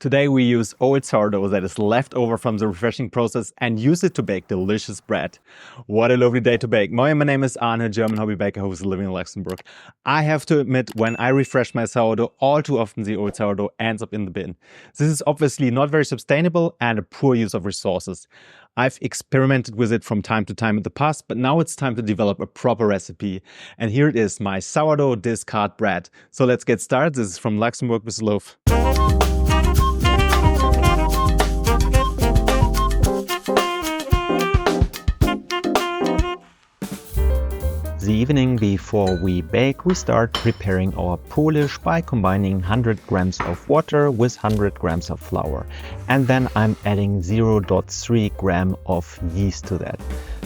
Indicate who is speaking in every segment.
Speaker 1: Today we use old sourdough that is left over from the refreshing process and use it to bake delicious bread. What a lovely day to bake. My name is Arne, German hobby baker who is living in Luxembourg. I have to admit, when I refresh my sourdough, all too often the old sourdough ends up in the bin. This is obviously not very sustainable and a poor use of resources. I've experimented with it from time to time in the past, but now it's time to develop a proper recipe. And here it is, my sourdough discard bread. So let's get started. This is from Luxembourg with Loaf. The evening before we bake, we start preparing our Polish by combining 100 grams of water with 100 grams of flour. And then I'm adding 0.3 gram of yeast to that.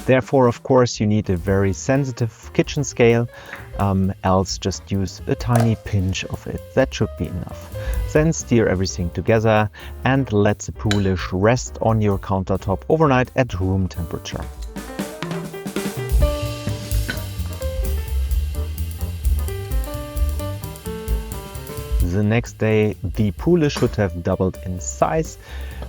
Speaker 1: Therefore, of course, you need a very sensitive kitchen scale, else just use a tiny pinch of it. That should be enough. Then stir everything together and let the Polish rest on your countertop overnight at room temperature. The next day, the Poolish should have doubled in size.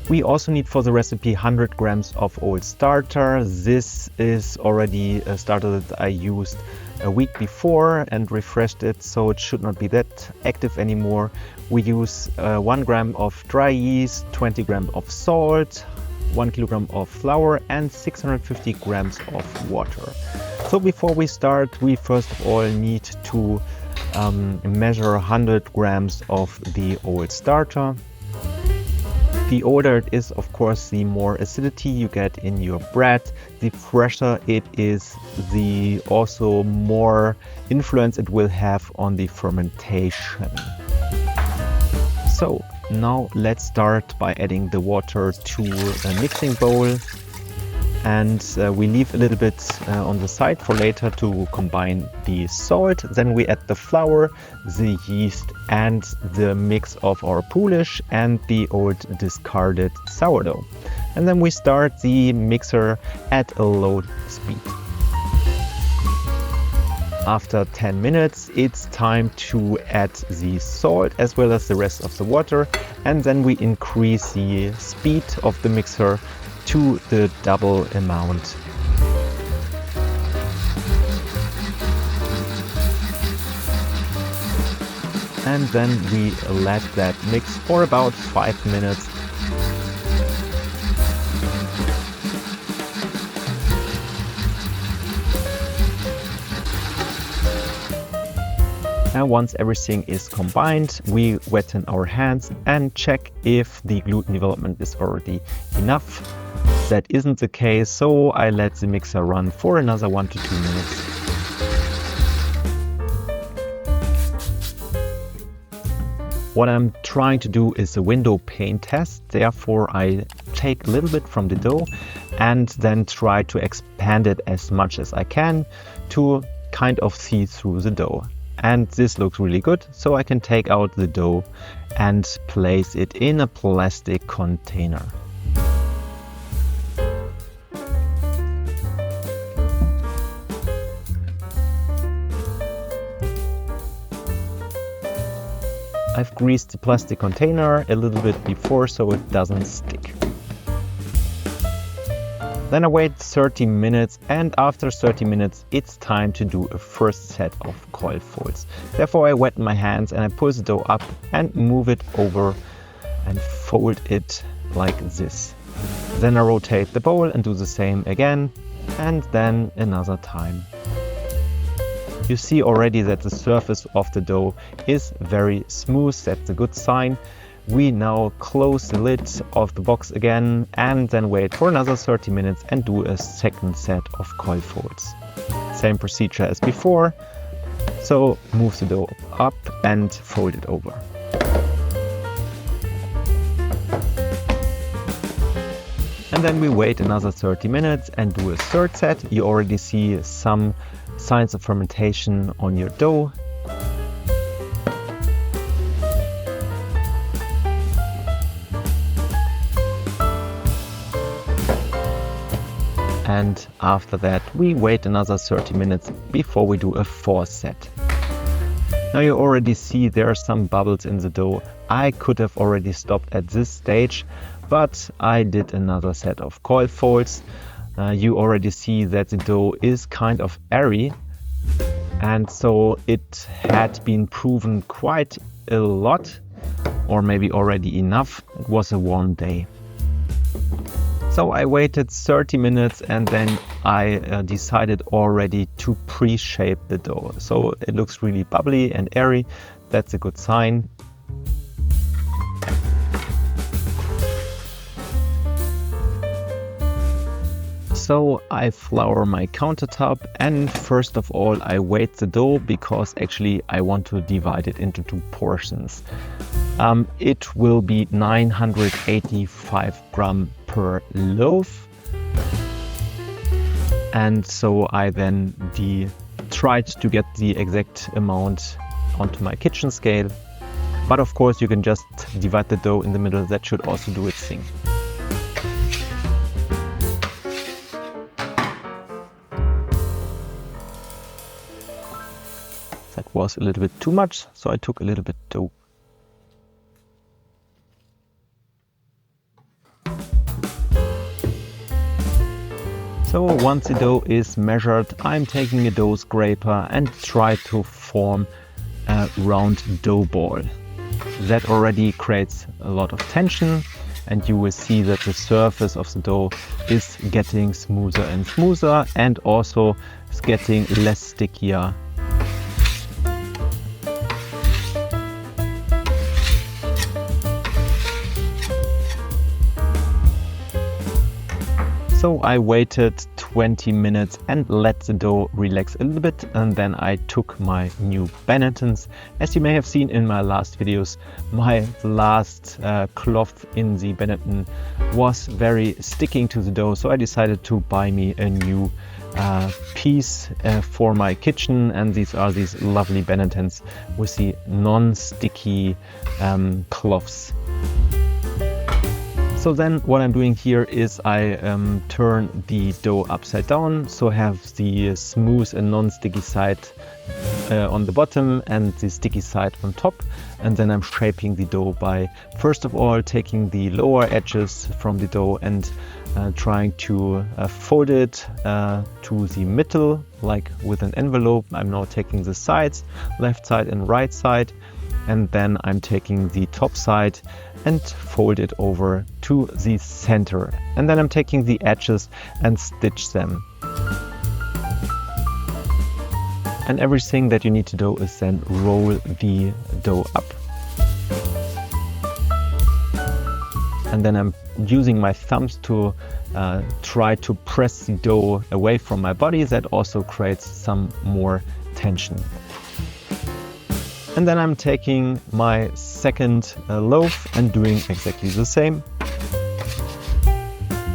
Speaker 1: We also need for the recipe 100 grams of old starter. This is already a starter that I used a week before and refreshed it, so it should not be that active anymore. We use 1 gram of dry yeast, 20 grams of salt, 1 kilogram of flour and 650 grams of water. So before we start, we first of all need to measure 100 grams of the old starter. The older it is, of course, the more acidity you get in your bread. The fresher it is, the also more influence it will have on the fermentation. So now let's start by adding the water to a mixing bowl. And we leave a little bit on the side for later to combine the salt. Then we add the flour, the yeast and the mix of our Polish and the old discarded sourdough. And then we start the mixer at a low speed. After 10 minutes, it's time to add the salt as well as the rest of the water. And then we increase the speed of the mixer to the double amount. And then we let that mix for about 5 minutes. And once everything is combined, we wetten our hands and check if the gluten development is already enough. That isn't the case, so I let the mixer run for another 1 to 2 minutes. What I'm trying to do is a window pane test. Therefore, I take a little bit from the dough and then try to expand it as much as I can to kind of see through the dough. And this looks really good, so I can take out the dough and place it in a plastic container. I've greased the plastic container a little bit before so it doesn't stick. Then I wait 30 minutes and after 30 minutes it's time to do a first set of coil folds. Therefore I wet my hands and I pull the dough up and move it over and fold it like this. Then I rotate the bowl and do the same again and then another time. You see already that the surface of the dough is very smooth. That's a good sign. We now close the lid of the box again and then wait for another 30 minutes and do a second set of coil folds. Same procedure as before. So move the dough up and fold it over. And then we wait another 30 minutes and do a third set. You already see some signs of fermentation on your dough. And after that we wait another 30 minutes before we do a fourth set. Now you already see there are some bubbles in the dough. I could have already stopped at this stage, but I did another set of coil folds. You already see that the dough is kind of airy, and so it had been proven quite a lot, or maybe already enough. It was a warm day. So I waited 30 minutes and then I decided already to pre-shape the dough. So it looks really bubbly and airy. That's a good sign. So I flour my countertop, and first of all I weight the dough because actually I want to divide it into 2 portions. It will be 985 gram per loaf, and so I then tried to get the exact amount onto my kitchen scale, but of course you can just divide the dough in the middle. That should also do its thing. That was a little bit too much, so I took a little bit dough. So once the dough is measured, I'm taking a dough scraper and try to form a round dough ball. That already creates a lot of tension, and you will see that the surface of the dough is getting smoother and smoother, and also is getting less stickier. So I waited 20 minutes and let the dough relax a little bit, and then I took my new Benetons. As you may have seen in my last videos, my last cloth in the Benetton was very sticking to the dough, so I decided to buy me a new piece for my kitchen, and these are these lovely Benetons with the non-sticky cloths. So then what I'm doing here is I turn the dough upside down, so I have the smooth and non-sticky side on the bottom and the sticky side on top, and then I'm shaping the dough by first of all taking the lower edges from the dough and trying to fold it to the middle, like with an envelope. I'm now taking the sides, left side and right side, and then I'm taking the top side and fold it over to the center. And then I'm taking the edges and stitch them. And everything that you need to do is then roll the dough up. And then I'm using my thumbs to try to press the dough away from my body. That also creates some more tension. And then I'm taking my second loaf and doing exactly the same.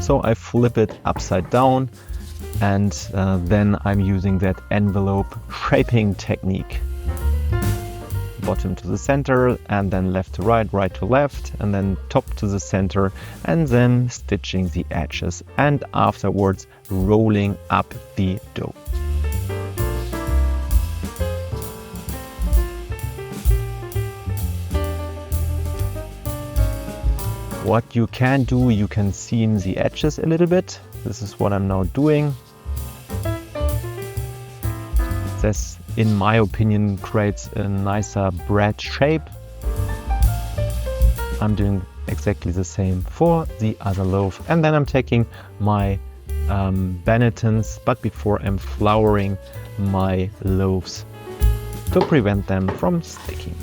Speaker 1: So I flip it upside down, and then I'm using that envelope shaping technique. Bottom to the center, and then left to right, right to left, and then top to the center, and then stitching the edges, and afterwards rolling up the dough. What you can do, you can seam the edges a little bit. This is what I'm now doing. This, in my opinion, creates a nicer bread shape. I'm doing exactly the same for the other loaf. And then I'm taking my Benetons, but before I'm flouring my loaves to prevent them from sticking.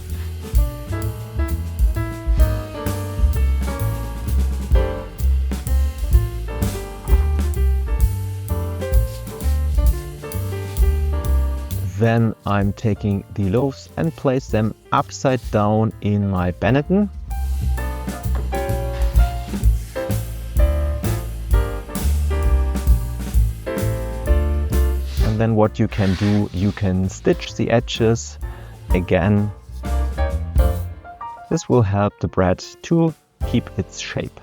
Speaker 1: Then I'm taking the loaves and place them upside down in my Benetton. And then what you can do, you can stitch the edges again. This will help the bread to keep its shape.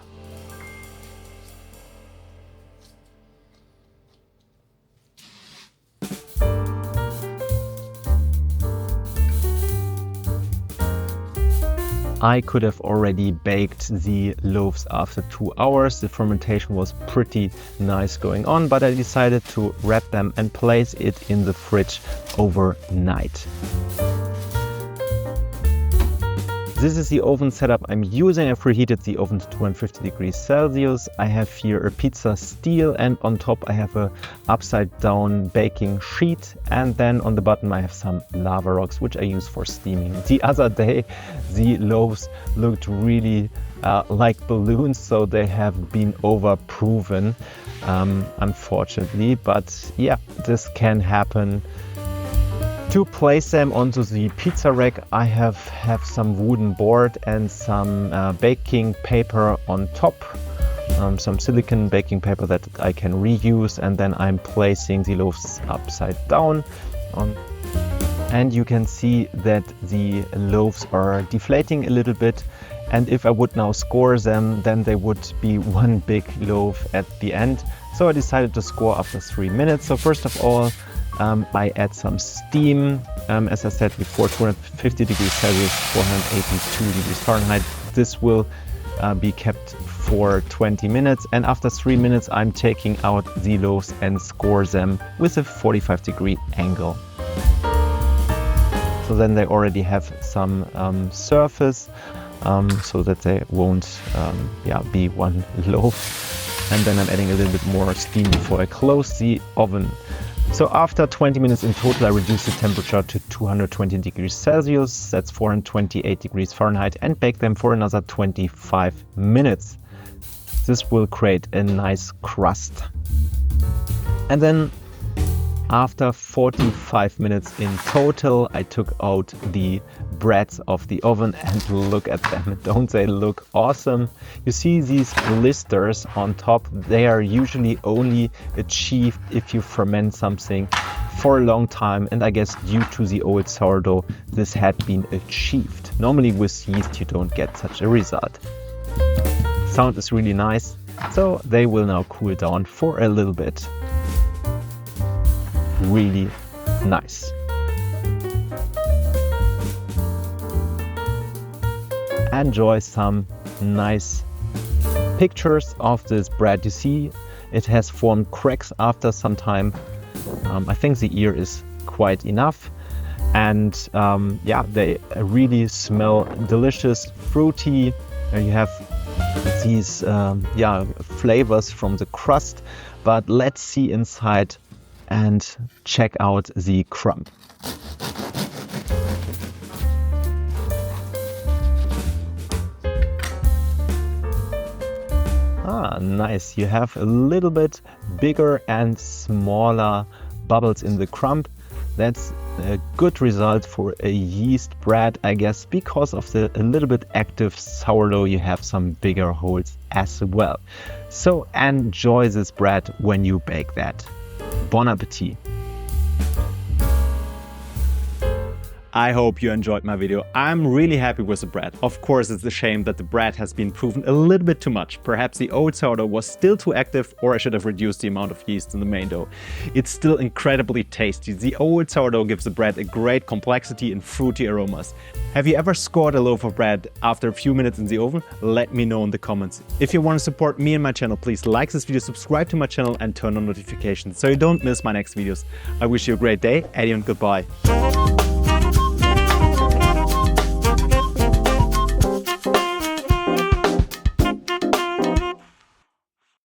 Speaker 1: I could have already baked the loaves after 2 hours. The fermentation was pretty nice going on, but I decided to wrap them and place it in the fridge overnight. This is the oven setup I'm using. I've preheated the oven to 250 degrees Celsius. I have here a pizza steel, and on top I have a upside down baking sheet, and then on the bottom I have some lava rocks which I use for steaming. The other day the loaves looked really like balloons, so they have been overproven, unfortunately, but yeah, this can happen. To place them onto the pizza rack, I have some wooden board and some baking paper on top, some silicone baking paper that I can reuse, and then I'm placing the loaves upside down. And you can see that the loaves are deflating a little bit, and if I would now score them, then they would be one big loaf at the end. So I decided to score after 3 minutes. So first of all, I add some steam, as I said before, 250 degrees Celsius, 482 degrees Fahrenheit. This will be kept for 20 minutes, and after 3 minutes I'm taking out the loaves and score them with a 45-degree angle. So then they already have some surface, so that they won't be one loaf. And then I'm adding a little bit more steam before I close the oven. So after 20 minutes in total, I reduce the temperature to 220 degrees Celsius, that's 428 degrees Fahrenheit, and bake them for another 25 minutes. This will create a nice crust. And then after 45 minutes in total, I took out the breads of the oven, and look at them. Don't they look awesome? You see these blisters on top? They are usually only achieved if you ferment something for a long time, and I guess due to the old sourdough, this had been achieved. Normally with yeast you don't get such a result. Sound is really nice, so they will now cool down for a little bit. Really nice. Enjoy some nice pictures of this bread. You see it has formed cracks after some time. I think the ear is quite enough, and they really smell delicious, fruity. You have these flavors from the crust, but let's see inside and check out the crumb. Nice. You have a little bit bigger and smaller bubbles in the crumb. That's a good result for a yeast bread, I guess, because of the a little bit active sourdough. You have some bigger holes as well. So enjoy this bread when you bake that. Bon appetit. I hope you enjoyed my video. I'm really happy with the bread. Of course, it's a shame that the bread has been proven a little bit too much. Perhaps the old sourdough was still too active, or I should have reduced the amount of yeast in the main dough. It's still incredibly tasty. The old sourdough gives the bread a great complexity and fruity aromas. Have you ever scored a loaf of bread after a few minutes in the oven? Let me know in the comments. If you want to support me and my channel, please like this video, subscribe to my channel and turn on notifications so you don't miss my next videos. I wish you a great day, adieu and goodbye.